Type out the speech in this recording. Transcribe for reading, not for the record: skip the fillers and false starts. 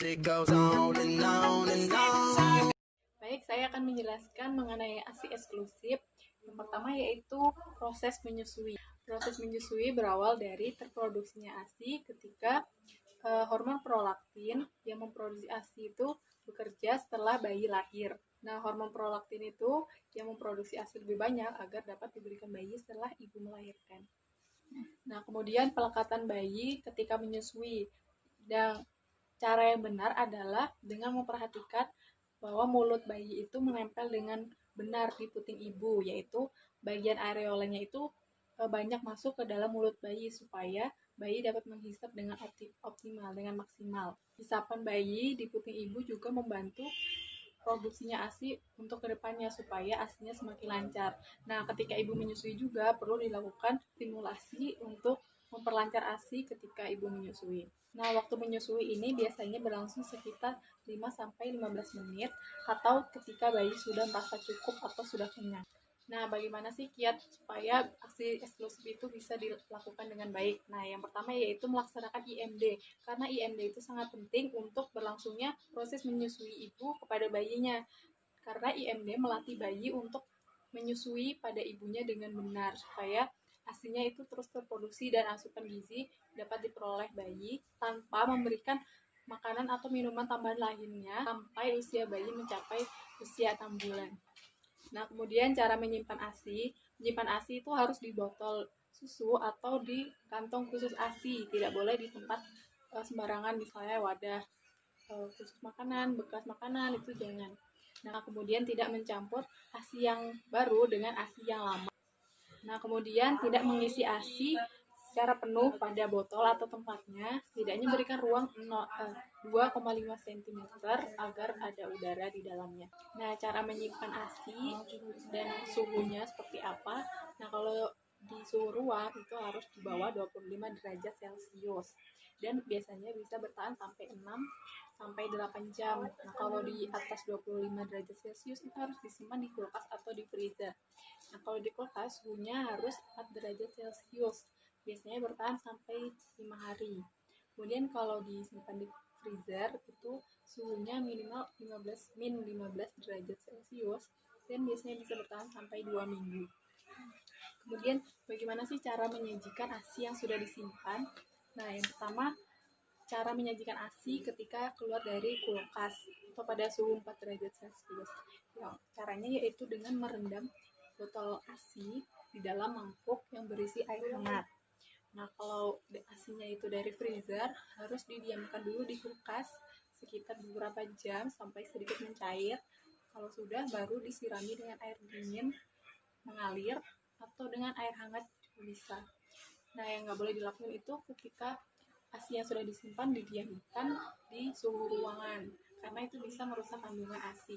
It goes on and on and on. Baik, saya akan menjelaskan mengenai ASI eksklusif. Yang pertama yaitu proses menyusui. Proses menyusui berawal dari terproduksinya ASI ketika hormon prolaktin yang memproduksi ASI itu bekerja setelah bayi lahir. Nah, hormon prolaktin itu yang memproduksi ASI lebih banyak agar dapat diberikan bayi setelah ibu melahirkan. Nah, kemudian pelekatan bayi ketika menyusui. Dan cara yang benar adalah dengan memperhatikan bahwa mulut bayi itu menempel dengan benar di puting ibu, yaitu bagian areolanya itu banyak masuk ke dalam mulut bayi supaya bayi dapat menghisap dengan optimal, dengan maksimal. Hisapan bayi di puting ibu juga membantu produksinya ASI untuk kedepannya supaya ASInya semakin lancar. Nah, ketika ibu menyusui juga perlu dilakukan stimulasi untuk memperlancar ASI ketika ibu menyusui. Nah, waktu menyusui ini biasanya berlangsung sekitar 5-15 menit atau ketika bayi sudah merasa cukup atau sudah kenyang. Nah, bagaimana sih kiat supaya aksi eksklusif itu bisa dilakukan dengan baik? Nah, yang pertama yaitu melaksanakan IMD, karena IMD itu sangat penting untuk berlangsungnya proses menyusui ibu kepada bayinya. Karena IMD melatih bayi untuk menyusui pada ibunya dengan benar, supaya asinya itu terus terproduksi dan asupan gizi dapat diperoleh bayi tanpa memberikan makanan atau minuman tambahan lainnya sampai usia bayi mencapai usia 6 bulan. Nah, kemudian cara menyimpan ASI. Menyimpan ASI itu harus di botol susu atau di kantong khusus ASI. Tidak boleh di tempat sembarangan, misalnya wadah khusus makanan, bekas makanan, itu jangan. Nah, kemudian tidak mencampur ASI yang baru dengan ASI yang lama. Nah, kemudian tidak mengisi ASI secara penuh pada botol atau tempatnya, setidaknya berikan ruang 2,5 cm agar ada udara di dalamnya. Nah, cara menyimpan ASI dan suhunya seperti apa? Nah, kalau di suhu ruang itu harus di bawah 25 derajat Celcius dan biasanya bisa bertahan sampai 6-8 jam. Nah, kalau di atas 25 derajat Celcius itu harus disimpan di kulkas atau di freezer. Nah, kalau di kulkas suhunya harus 4 derajat Celcius. Biasanya bertahan sampai 5 hari. Kemudian kalau disimpan di freezer itu suhunya minimal 15 derajat Celcius dan biasanya bisa bertahan sampai 2 minggu. Kemudian bagaimana sih cara menyajikan ASI yang sudah disimpan? Nah, yang pertama cara menyajikan ASI ketika keluar dari kulkas atau pada suhu 4 derajat Celcius. Ya, caranya yaitu dengan merendam botol ASI di dalam mangkuk yang berisi air hangat. Nah, kalau ASINya itu dari freezer, harus didiamkan dulu di kulkas sekitar beberapa jam sampai sedikit mencair. Kalau sudah, baru disirami dengan air dingin mengalir atau dengan air hangat juga bisa. Nah, yang nggak boleh dilakukan itu ketika ASI yang sudah disimpan didiamkan di suhu ruangan, karena itu bisa merusak kandungan ASI.